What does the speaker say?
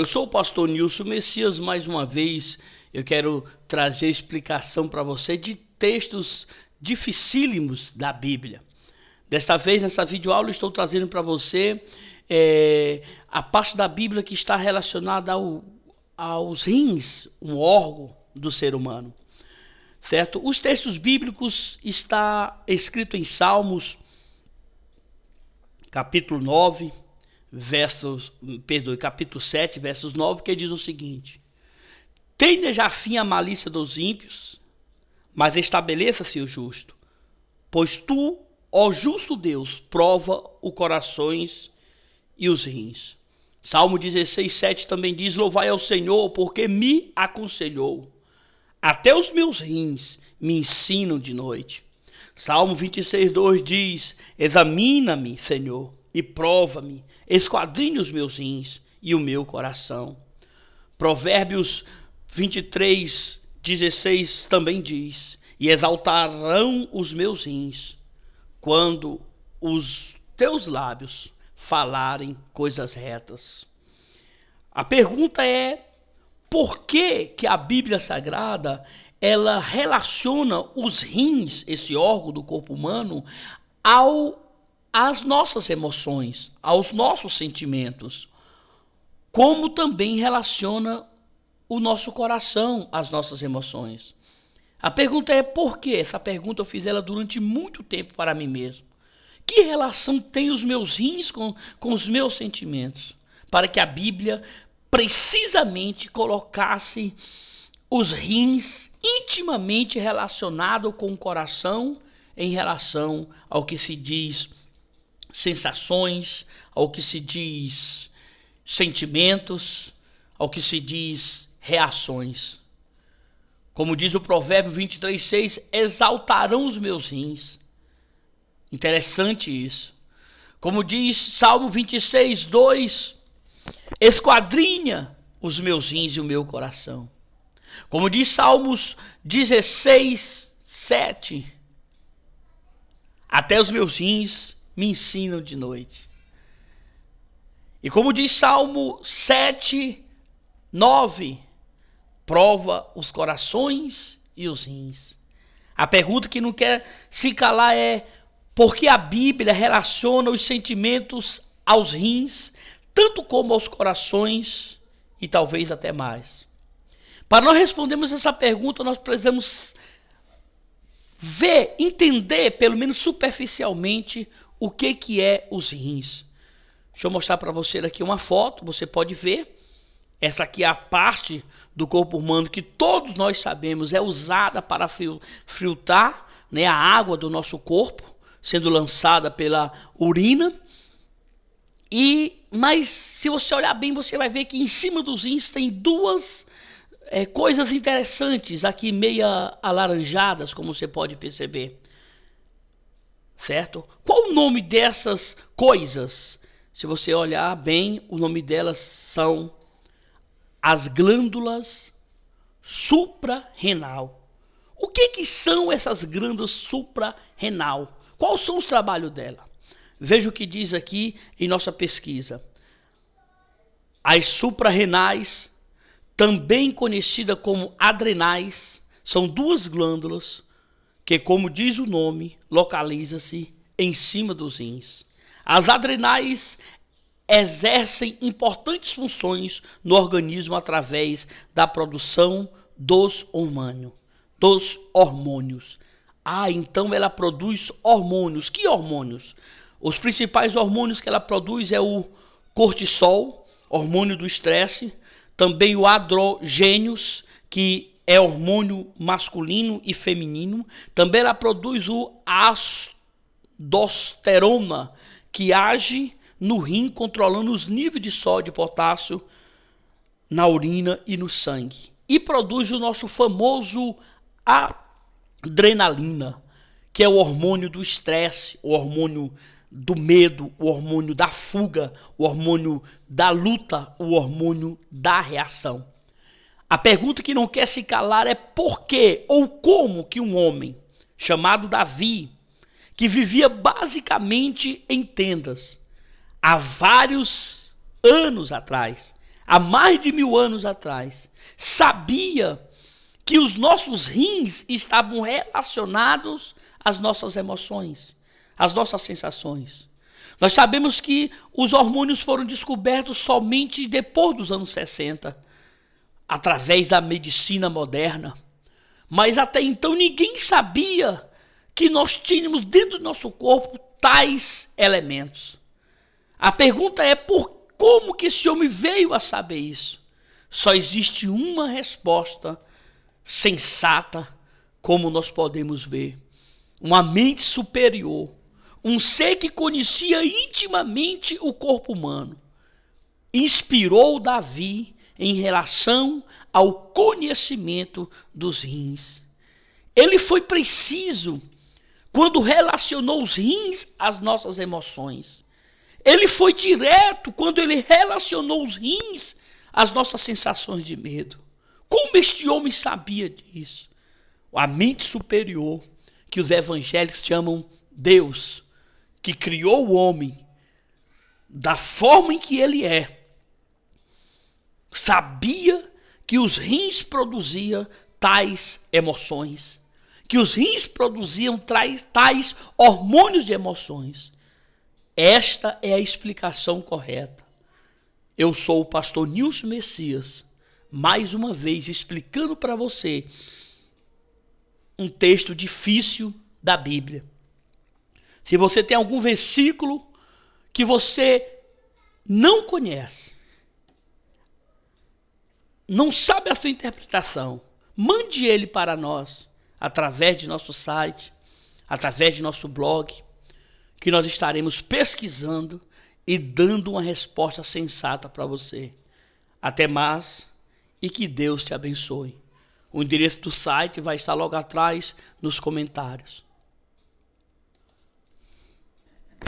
Eu sou o pastor Nilson Messias. Mais uma vez eu quero trazer explicação para você de textos dificílimos da Bíblia. Desta vez, nessa videoaula, estou trazendo para você a parte da Bíblia que está relacionada aos rins, um órgão do ser humano. Certo? Os textos bíblicos está escrito em Salmos, capítulo 9, capítulo 7, versos 9, que diz o seguinte: Tenha já fim a malícia dos ímpios, mas estabeleça-se o justo. Pois tu, ó justo Deus, prova os corações e os rins. Salmo 16, 7 também diz: Louvai ao Senhor, porque me aconselhou. Até os meus rins me ensinam de noite. Salmo 26, 2 diz: Examina-me, Senhor, e prova-me, esquadrinha os meus rins e o meu coração. Provérbios 23, 16 também diz: E exaltarão os meus rins, quando os teus lábios falarem coisas retas. A pergunta é: por que a Bíblia Sagrada ela relaciona os rins, esse órgão do corpo humano, às nossas emoções, aos nossos sentimentos, como também relaciona o nosso coração às nossas emoções? A pergunta é por quê? Essa pergunta eu fiz ela durante muito tempo para mim mesmo. Que relação tem os meus rins com os meus sentimentos? Para que a Bíblia precisamente colocasse os rins intimamente relacionados com o coração em relação ao que se diz sensações, ao que se diz sentimentos, ao que se diz reações. Como diz o provérbio 23, 6, exaltarão os meus rins. Interessante isso. Como diz Salmo 26, 2, esquadrinha os meus rins e o meu coração. Como diz Salmos 16, 7, até os meus rins me ensinam de noite. E como diz Salmo 7, 9, prova os corações e os rins. A pergunta que não quer se calar é: por que a Bíblia relaciona os sentimentos aos rins, tanto como aos corações e talvez até mais? Para nós respondermos essa pergunta, nós precisamos entender, pelo menos superficialmente, o que é os rins. Deixa eu mostrar para você aqui uma foto, você pode ver. Essa aqui é a parte do corpo humano que todos nós sabemos é usada para filtrar, né, a água do nosso corpo, sendo lançada pela urina. Mas se você olhar bem, você vai ver que em cima dos rins tem duas coisas interessantes aqui, meia alaranjadas, como você pode perceber. Certo? Qual o nome dessas coisas? Se você olhar bem, o nome delas são as glândulas suprarrenal. O que são essas glândulas suprarrenal? Quais são os trabalhos dela? Veja o que diz aqui em nossa pesquisa. As suprarrenais, também conhecidas como adrenais, são duas glândulas que, como diz o nome, localiza-se em cima dos rins. As adrenais exercem importantes funções no organismo através da produção dos hormônios. Então ela produz hormônios. Que hormônios? Os principais hormônios que ela produz é o cortisol, hormônio do estresse, também o androgênios, que é hormônio masculino e feminino. Também ela produz o aldosterona, que age no rim, controlando os níveis de sódio e potássio na urina e no sangue. E produz o nosso famoso adrenalina, que é o hormônio do estresse, o hormônio do medo, o hormônio da fuga, o hormônio da luta, o hormônio da reação. A pergunta que não quer se calar é por que ou como que um homem chamado Davi, que vivia basicamente em tendas há vários anos atrás, há mais de 1000 anos atrás, sabia que os nossos rins estavam relacionados às nossas emoções, às nossas sensações. Nós sabemos que os hormônios foram descobertos somente depois dos anos 60, através da medicina moderna. Mas até então ninguém sabia que nós tínhamos dentro do nosso corpo tais elementos. A pergunta é como que esse homem veio a saber isso? Só existe uma resposta sensata, como nós podemos ver. Uma mente superior, um ser que conhecia intimamente o corpo humano, inspirou Davi em relação ao conhecimento dos rins. Ele foi preciso quando relacionou os rins às nossas emoções. Ele foi direto quando ele relacionou os rins às nossas sensações de medo. Como este homem sabia disso? A mente superior, que os evangélicos chamam Deus, que criou o homem da forma em que ele é, sabia que os rins produziam tais emoções, que os rins produziam tais hormônios de emoções. Esta é a explicação correta. Eu sou o pastor Nilson Messias, mais uma vez explicando para você um texto difícil da Bíblia. Se você tem algum versículo que você não conhece, não sabe a sua interpretação, mande ele para nós, através de nosso site, através de nosso blog, que nós estaremos pesquisando e dando uma resposta sensata para você. Até mais e que Deus te abençoe. O endereço do site vai estar logo atrás nos comentários.